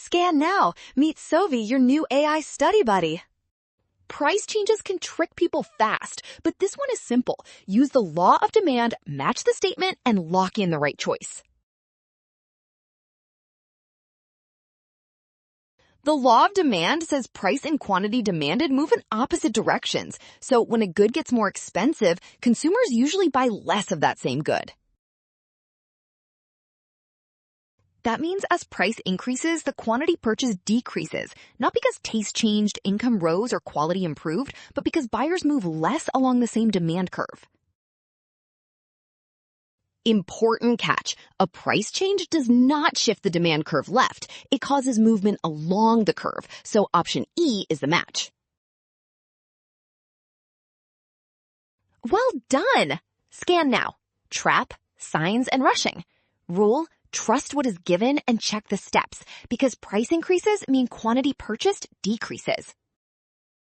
Scan now. Meet Sovi, your new AI study buddy. Price changes can trick people fast, but this one is simple. Use the law of demand, match the statement, and lock in the right choice. The law of demand says price and quantity demanded move in opposite directions. So when a good gets more expensive, consumers usually buy less of that same good. That means as price increases, the quantity purchased decreases, not because taste changed, income rose, or quality improved, but because buyers move less along the same demand curve. Important catch. A price change does not shift the demand curve left. It causes movement along the curve, so option E is the match. Well done! Scan now. Trap, signs, and rushing. Rule, trust what is given and check the steps, because price increases mean quantity purchased decreases.